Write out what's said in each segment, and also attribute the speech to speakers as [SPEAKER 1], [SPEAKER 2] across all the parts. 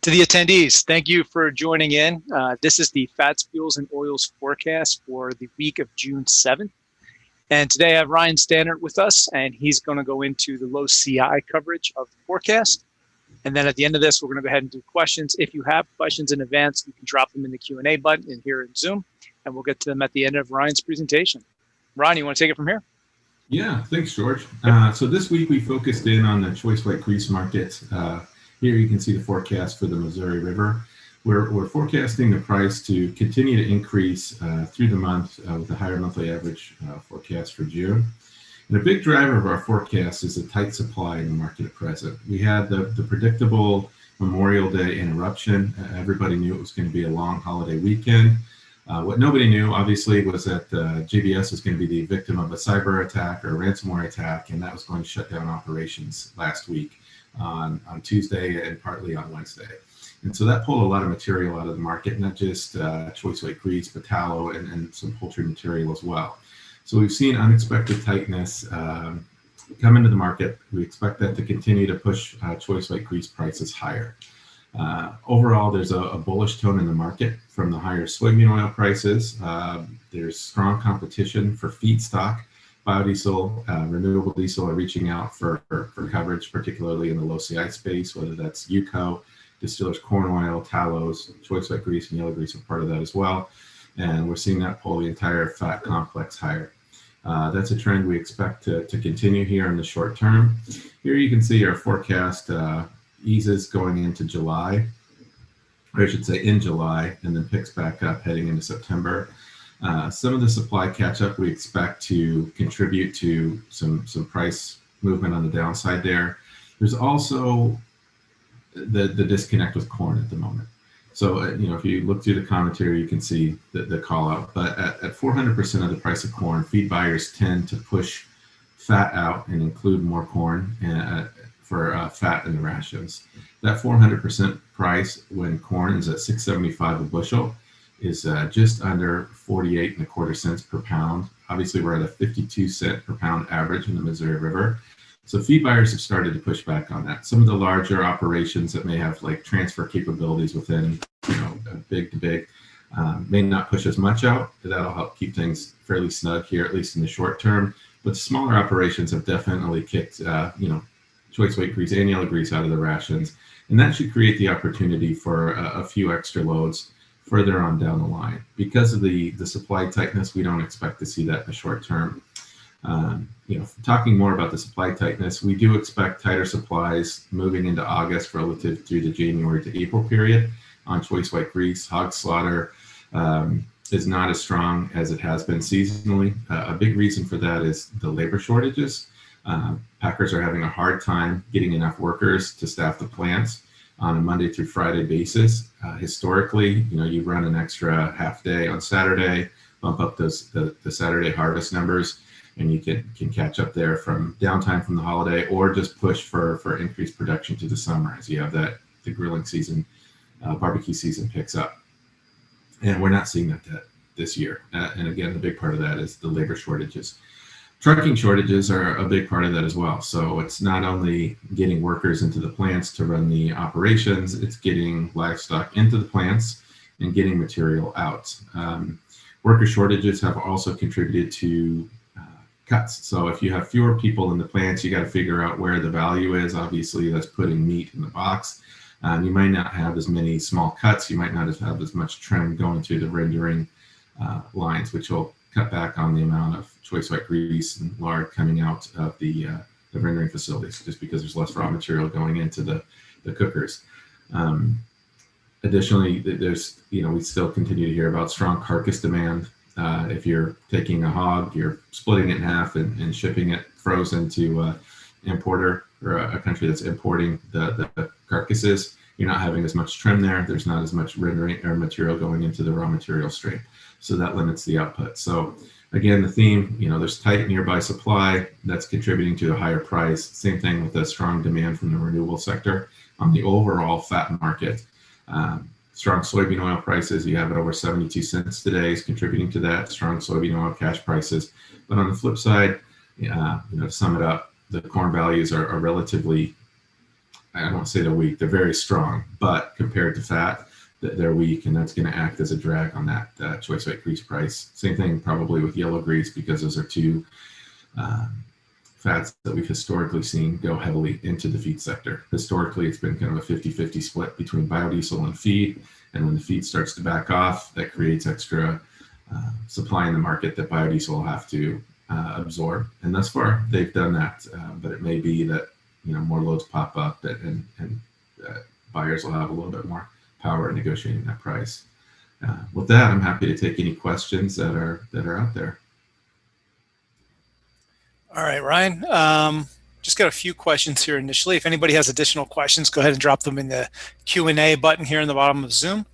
[SPEAKER 1] To the attendees, thank you for joining in. This is the Fats, Fuels, and Oils forecast for the week of June 7th. And today I have Ryan Stannard with us, and he's going to go into the low CI coverage of the forecast. And then at the end of this, we're going to go ahead and do questions. If you have questions in advance, you can drop them in the Q&A button in here in Zoom, and we'll get to them at the end of Ryan's presentation. Ryan, you want to take it from here?
[SPEAKER 2] Yeah, thanks, George. So this week we focused in on the choice white grease market. Here you can see the forecast for the Missouri River. We're forecasting the price to continue to increase through the month with a higher monthly average forecast for June. And a big driver of our forecast is a tight supply in the market at present. We had the predictable Memorial Day interruption. Everybody knew it was going to be a long holiday weekend. What nobody knew, obviously, was that JBS was going to be the victim of a cyber attack or a ransomware attack, and that was going to shut down operations last week on Tuesday and partly on Wednesday. And so that pulled a lot of material out of the market, not just choice white grease, but tallow and some poultry material as well. So we've seen unexpected tightness come into the market. We expect that to continue to push choice white grease prices higher. Overall, there's a bullish tone in the market from the higher soybean oil prices. There's strong competition for feedstock. Biodiesel, renewable diesel are reaching out for coverage, particularly in the low CI space, whether that's UCO, distillers corn oil, tallows, choice white grease, and yellow grease are part of that as well. And we're seeing that pull the entire fat complex higher. That's a trend we expect to continue here in the short term. Here you can see our forecast eases going into July, or I should say in July, and then picks back up heading into September. Some of the supply catch-up we expect to contribute to some price movement on the downside there. There's also the disconnect with corn at the moment. So, if you look through the commentary, you can see the call out. But at 400% of the price of corn, feed buyers tend to push fat out and include more corn for fat in the rations. That 400% price when corn is at $6.75 a bushel is just under 48 and a quarter cents per pound. Obviously, we're at a 52 cent per pound average in the Missouri River. So feed buyers have started to push back on that. Some of the larger operations that may have like transfer capabilities within, big to big, may not push as much out. That'll help keep things fairly snug here, at least in the short term. But smaller operations have definitely kicked, choice white grease and yellow grease out of the rations. And that should create the opportunity for a few extra loads further on down the line. Because of the supply tightness, we don't expect to see that in the short term. Talking more about the supply tightness, we do expect tighter supplies moving into August relative to the January to April period on choice white grease. Hog slaughter is not as strong as it has been seasonally. A big reason for that is the labor shortages. Packers are having a hard time getting enough workers to staff the plants on a Monday through Friday basis. Historically, you run an extra half day on Saturday, bump up the Saturday harvest numbers, and you can catch up there from downtime from the holiday, or just push for increased production to the summer as you have the grilling season, barbecue season picks up. And we're not seeing that this year. And again, the big part of that is the labor shortages. Trucking shortages are a big part of that as well. So it's not only getting workers into the plants to run the operations, it's getting livestock into the plants and getting material out. Worker shortages have also contributed to cuts. So if you have fewer people in the plants, you got to figure out where the value is. Obviously, that's putting meat in the box. You might not have as many small cuts. You might not have as much trim going through the rendering lines, which will cut back on the amount of choice white grease and lard coming out of the rendering facilities, just because there's less raw material going into the cookers. Additionally, there's, we still continue to hear about strong carcass demand. If you're taking a hog, you're splitting it in half and shipping it frozen to importer or a country that's importing the carcasses, you're not having as much trim there. There's not as much rendering or material going into the raw material stream. So that limits the output. So again, the theme, there's tight nearby supply that's contributing to a higher price. Same thing with the strong demand from the renewable sector on the overall fat market. Strong soybean oil prices, you have it over 72 cents today, is contributing to that. Strong soybean oil cash prices. But on the flip side, to sum it up, the corn values are relatively I don't want to say they're weak, they're very strong, but compared to fat, they're weak, and that's going to act as a drag on that choice white grease price. Same thing probably with yellow grease, because those are two fats that we've historically seen go heavily into the feed sector. Historically, it's been kind of a 50-50 split between biodiesel and feed, and when the feed starts to back off, that creates extra supply in the market that biodiesel will have to absorb. And thus far, they've done that, but it may be that more loads pop up and buyers will have a little bit more power in negotiating that price. With that, I'm happy to take any questions that are out there.
[SPEAKER 1] All right, Ryan. Just got a few questions here initially. If anybody has additional questions, go ahead and drop them in the Q&A button here in the bottom of Zoom.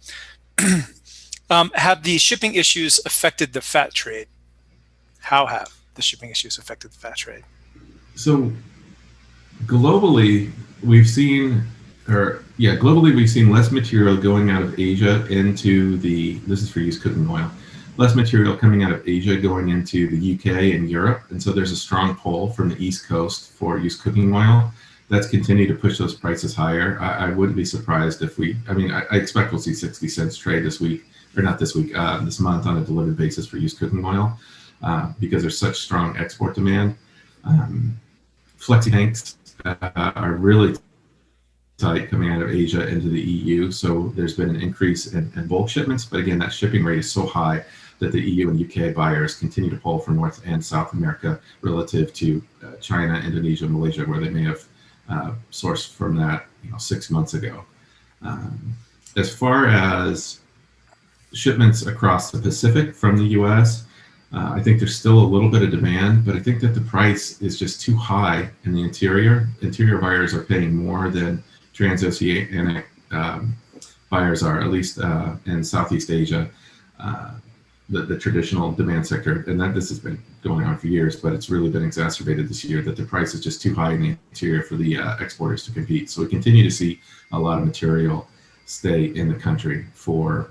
[SPEAKER 1] Have the shipping issues affected the fat trade? How have the shipping issues affected the fat trade?
[SPEAKER 2] So globally, we've seen less material going out of Asia into this is for used cooking oil, less material coming out of Asia going into the UK and Europe. And so there's a strong pull from the East Coast for used cooking oil. That's continued to push those prices higher. I wouldn't be surprised if I expect we'll see 60 cents trade this week, or not this week, this month on a delivered basis for used cooking oil, because there's such strong export demand. Flexi tanks are really tight coming out of Asia into the EU. So there's been an increase in bulk shipments, but again, that shipping rate is so high that the EU and UK buyers continue to pull from North and South America relative to China, Indonesia, Malaysia, where they may have sourced from that 6 months ago. As far as shipments across the Pacific from the US, I think there's still a little bit of demand, but I think that the price is just too high in the interior. Interior buyers are paying more than transoceanic buyers are, at least in Southeast Asia, the traditional demand sector. And this has been going on for years, but it's really been exacerbated this year that the price is just too high in the interior for the exporters to compete. So we continue to see a lot of material stay in the country for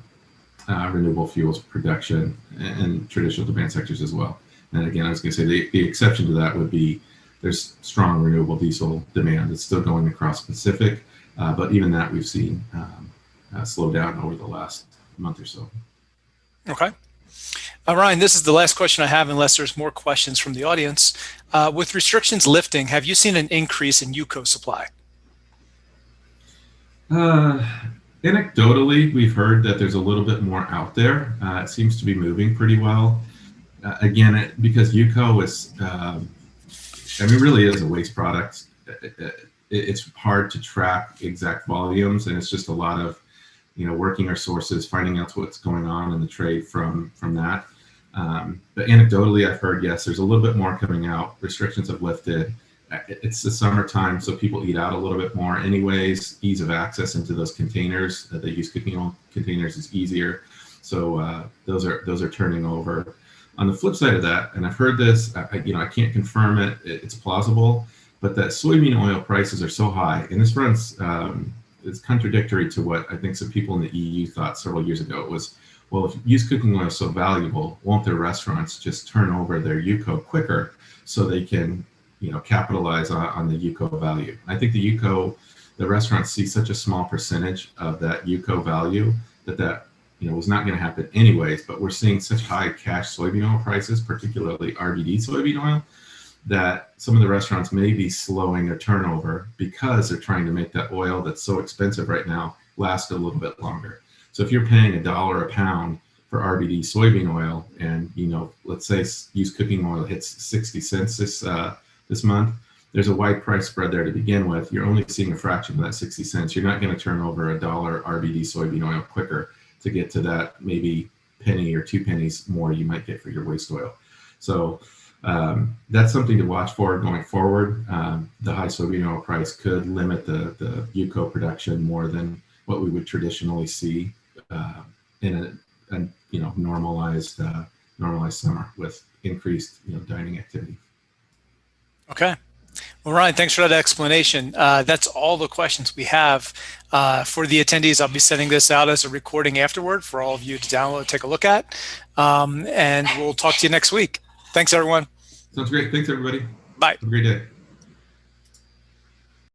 [SPEAKER 2] renewable fuels production and traditional demand sectors as well. And again, I was going to say the exception to that would be there's strong renewable diesel demand that's still going across the Pacific, but even that we've seen slow down over the last month or so.
[SPEAKER 1] Okay. Ryan, this is the last question I have, unless there's more questions from the audience. With restrictions lifting, have you seen an increase in UCO supply?
[SPEAKER 2] Anecdotally, we've heard that there's a little bit more out there. It seems to be moving pretty well. Again, because UCO is, really is a waste product. It's hard to track exact volumes, and it's just a lot of, working our sources, finding out what's going on in the trade from that. But anecdotally, I've heard, yes, there's a little bit more coming out. Restrictions have lifted. It's the summertime, so people eat out a little bit more anyways. Ease of access into those containers that they use cooking oil containers is easier. So those are turning over. On the flip side of that, and I've heard this, I can't confirm it, it's plausible, but that soybean oil prices are so high, and this runs, it's contradictory to what I think some people in the EU thought several years ago. It was, well, if used cooking oil is so valuable, won't their restaurants just turn over their UCO quicker so they can capitalize on the UCO value? I think the restaurants see such a small percentage of that UCO value that was not going to happen anyways. But we're seeing such high cash soybean oil prices, particularly RBD soybean oil, that some of the restaurants may be slowing their turnover because they're trying to make that oil that's so expensive right now last a little bit longer. So if you're paying $1 a pound for RBD soybean oil, and let's say used cooking oil hits 60 cents this month, there's a wide price spread there to begin with. You're only seeing a fraction of that 60 cents. You're not going to turn over $1 RBD soybean oil quicker to get to that maybe penny or 2 pennies more you might get for your waste oil. So that's something to watch for going forward. The high soybean oil price could limit the UCO production more than what we would traditionally see in a normalized summer with increased dining activity.
[SPEAKER 1] Okay. Well, Ryan, thanks for that explanation. That's all the questions we have for the attendees. I'll be sending this out as a recording afterward for all of you to download, take a look at, and we'll talk to you next week. Thanks, everyone.
[SPEAKER 2] Sounds great. Thanks, everybody.
[SPEAKER 1] Bye.
[SPEAKER 2] Have a great day.